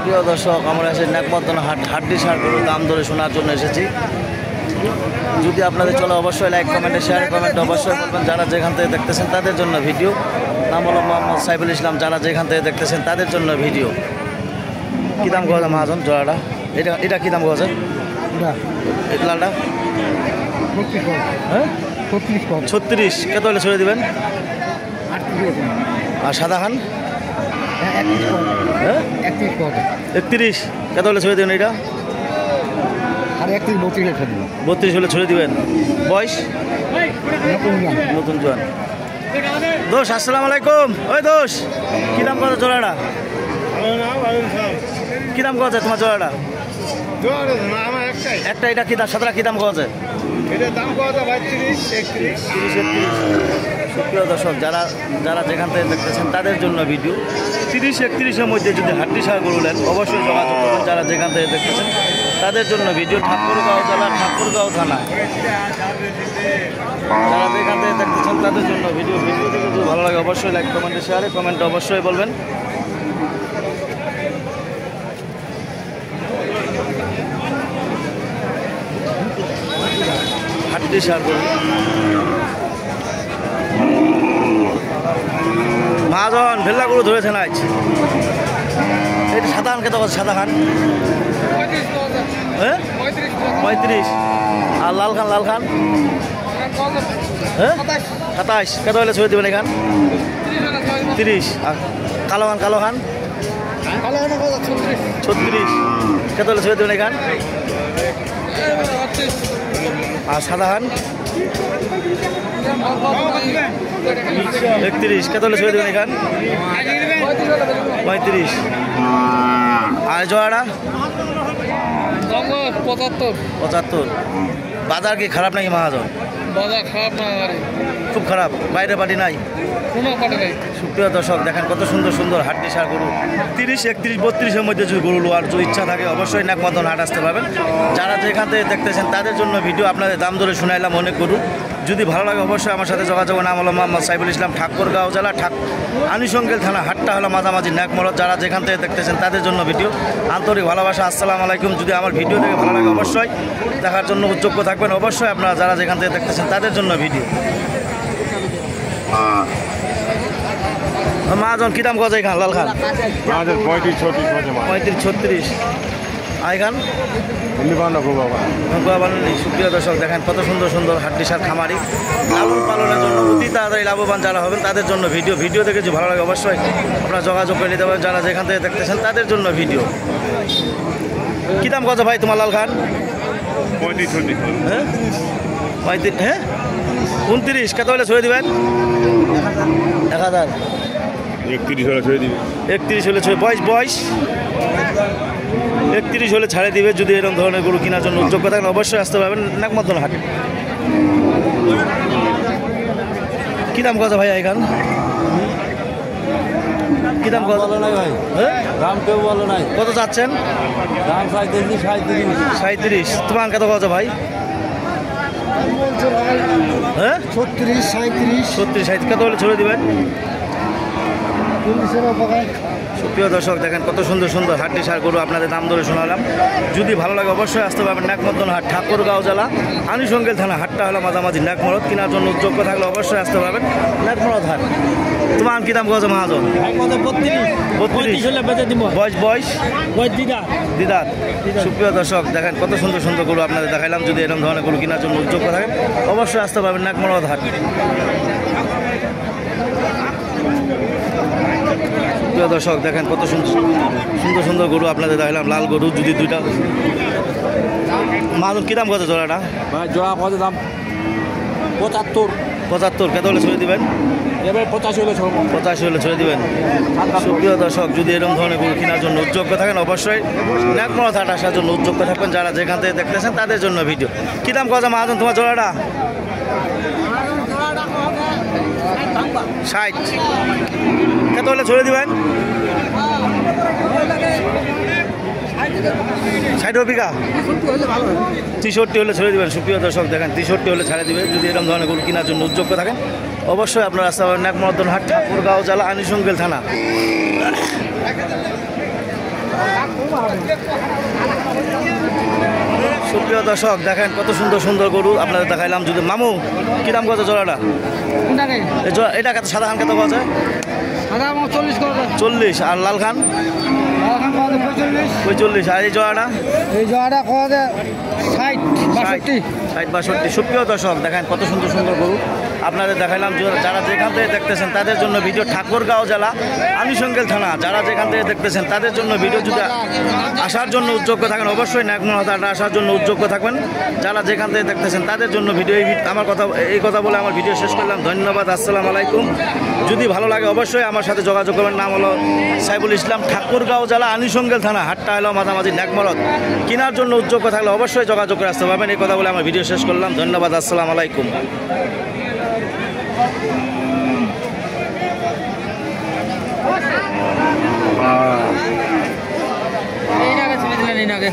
প্রিয় দর্শক, আমরা এসে নেকমতন হাড্ডি সার গরুর দাম ধরে শোনার জন্য এসেছি। যদি আপনাদের চলে অবশ্যই লাইক কমেন্টে শেয়ার কমেন্ট অবশ্যই করবেন। যারা যেখান থেকে দেখতেছেন তাদের জন্য ভিডিও। নাম হলো মোহাম্মদ সাইফুল ইসলাম। যারা যেখান থেকে দেখতেছেন তাদের জন্য ভিডিও। কী দাম করা মহাজন জোড়াটা? এটা কী দাম করেছে? লালটা হ্যাঁ 36। কত হলে ছেড়ে দেবেন? আর সাদা খান 31। কত হলে ছেড়ে দেবেন? এটা 32 হলে ছেড়ে দিবেন। বয়স নতুন জোয়ান। দোষ আসসালামু আলাইকুম। ওই দোষ, কী দাম কত জোড়াটা? কী দাম কত তোমার জোড়াটা? একটা এটা কী দাম? সাতটা কী দাম কত? সুপ্রিয় দর্শক, যারা যেখান থেকে দেখতেছেন তাদের জন্য ভিডিও। 30-31-এর মধ্যে যদি হাড্ডি সার গরু নেন অবশ্যই যোগাযোগ করবেন। যারা যেখান থেকে দেখতেছেন তাদের জন্য ভিডিও। ঠাকুরগাঁও জেলা, ঠাকুরগাঁও থানা। যারা যেখান থেকে দেখতেছেন তাদের জন্য ভিডিও। ভিডিওটি যদি ভালো লাগে অবশ্যই লাইক কমেন্টে শেয়ারে কমেন্টে অবশ্যই বলবেন। হাড্ডি সার গরু মহাজন ভেল্লা গরু ধরেছেন আজ। এটা সাদা খান কত? সাদা খান হ্যাঁ 35। আর লাল খান? লাল খান হ্যাঁ 27। কত হলে ছবি দেবেন এখান? 30। আর কালো খান? কালো খান 36। কত হলে ছবি দেবেন এখান? আর সাদা খান 31। কত হলে ছবি দেবেন এখান? 35। আর জোয়াটা 75। বাজার কি খারাপ নাকি মহাজন? বাজার খারাপ না, খুব খারাপ। বাইরে পাটি নাই? কোনো পাটি নাই। সুপ্রিয় দর্শক, দেখেন কত সুন্দর সুন্দর হাড্ডি সার গরু। 30-31-32-এর মধ্যে যদি গরু লোয়ার যদি ইচ্ছা থাকে অবশ্যই নেকমতন হাট আসতে পারবেন। যারা যেখান থেকে দেখতেছেন তাদের জন্য ভিডিও। আপনাদের দাম ধরে শুনাইলাম অনেক গরু। যদি ভালো লাগে অবশ্যই আমার সাথে যোগাযোগ। নাম হলো মোহাম্মদ সাইফুল ইসলাম। ঠাকুরগাঁও জেলা, আনুষঙ্গিক থানা। হাটটা হলো মাঝামাঝি নেকমরদ। যারা যেখান থেকে দেখতেছেন তাদের জন্য ভিডিও। আন্তরিক ভালোবাসা, আসসালামু আলাইকুম। যদি আমার ভিডিও দেখে ভালো লাগে অবশ্যই দেখার জন্য উদ্যোগ থাকবেন। অবশ্যই আপনারা যারা যেখান থেকে দেখতেছেন তাদের জন্য ভিডিও। মহাজন কী দাম কত এখান? লাল খান 35-36। আর এখান সুপ্রিয় দর্শক, দেখেন কত সুন্দর সুন্দর হাড্ডি সার খামারি। লালন পালনের জন্য অতি তাড়াতাড়ি লাভবান যারা হবেন তাদের জন্য ভিডিও। ভিডিও দেখে যদি ভালো লাগে অবশ্যই আপনারা যোগাযোগ করে নিতে পারেন। যারা যেখান থেকে দেখতেছেন তাদের জন্য ভিডিও। কী দাম কত ভাই তোমার লাল খান? 35। হ্যাঁ 35। হ্যাঁ 29। কত হলে ছড়ে দেবেন? 1000। 31 হলে ছেড়ে দিবি। 31 হলে ছড়ে। বয়স 31 হলে ছাড়ে দিবে। যদি এরকম ধরনের গরু কেনার জন্য যোগ্য থাকেন অবশ্যই আসতে পারবেন নেকমতন হাট। কী দাম কত ভাই এখান? কী দাম কত? ভাই হ্যাঁ দাম কেউ বলো নাই। কত চাচ্ছেন? দাম 37। তোমার কত কত ভাই? হ্যাঁ 36, 37। 36-37। কত হলে ছড়ে দিবেন? সুপ্রিয় দর্শক, দেখেন কত সুন্দর সুন্দর হাড্ডি সার গরু আপনাদের দাম ধরে শোনালাম। যদি ভালো লাগে অবশ্যই আসতে পারবেন নেকমতন হাট, ঠাকুরগাঁও জেলা, আনুষঙ্গিক থানা। হাটটা হলো মাঝামাঝি নেকমরদ। কেনার জন্য যোগ্য থাকলে অবশ্যই আসতে পারবেন নেকমরদ হাট। তোমার কী দাম কত মহাজন? 32 হলে বেঁচে দিব। বয়স দিদার। সুপ্রিয় দর্শক, দেখেন কত সুন্দর সুন্দর গরু আপনাদের দেখাইলাম। যদি এরকম ধরনের গরু কেনার জন্য যোগ্য থাকেন অবশ্যই আসতে পারবেন নেকমরদ হাট। প্রিয় দর্শক, দেখেন কত সুন্দর সুন্দর সুন্দর গরু আপনাদের দেখালাম। লাল গরু যদি দুইটা। মাদুর কী দাম কত জোড়াটা? ভাই জোড়া কত দাম? 75। কত হলে ছড়ে দিবেন? এবার 85 হলে ছাড়বো। 85 হলে ছড়ে দিবেন। সুপ্রিয় দর্শক, যদি এরকম ধরনের গরু কেনার জন্য উদ্যোগ্য থাকেন অবশ্যই নেকমরদ হাট আসার জন্য উদ্যোগ্য থাকবেন। যারা যেখান থেকে দেখতেছেন তাদের জন্য ভিডিও। কী দাম কত মাহাজন তোমার জোড়াটা? 60। কত হলে ছড়ে দিবেন? 60 বিঘা 63 হলে ছেড়ে দেবেন। সুপ্রিয় দর্শক, দেখেন 63 হলে ছেড়ে দিবে। যদি এরকম ধরনের গরু কেনার জন্য উদ্যোগ্য থাকেন অবশ্যই আপনার রাস্তা পাবেন নেকমতন হাট, ঠাকুরগাঁও জেলা, আনুষঙ্গিক থানা। সুপ্রিয় দর্শক দেখেন কত সুন্দর সুন্দর গরু আপনাদের দেখাইলাম। যদি মামু কি দাম কত জোড়াটা? এটা কত সাদা খান কত পাওয়া যায়? 40। আর লাল খান 45। আর এই জোড়াটা? এই জোড়াটা খাওয়া যায় 60-62। সুপ্রিয় দর্শক দেখেন কত সুন্দর সুন্দর গরু আপনাদের দেখাইলাম। যারা যেখান থেকে দেখতেছেন তাদের জন্য ভিডিও, ঠাকুরগাঁও জেলা আমিসঙ্গেল থানা, যারা যেখান থেকে দেখতেছেন তাদের জন্য ভিডিও যদি আসার জন্য উদ্যোগ্য থাকেন অবশ্যই নাকমহাটা আসার জন্য উদ্যোগ্য থাকবেন। যারা যেখান থেকে দেখতেছেন তাদের জন্য ভিডিও এই কথা বলে আমার ভিডিও শেষ করলাম। ধন্যবাদ, আসসালামু আলাইকুম। যদি ভালো লাগে অবশ্যই আমার সাথে যোগাযোগ করবেন। নাম হলো সাইফুল ইসলাম, ঠাকুরগাঁও জেলা আনিসঙ্গেল থানা, হাটটা হলো মাঝামাঝি নাকমরদ। কেনার জন্য উদ্যোগ্য থাকলে অবশ্যই যোগাযোগ করে আসতে পারবেন। এই কথা বলে আমার ভিডিও শেষ করলাম। ধন্যবাদ, আসসালামু আলাইকুম। এই নাগে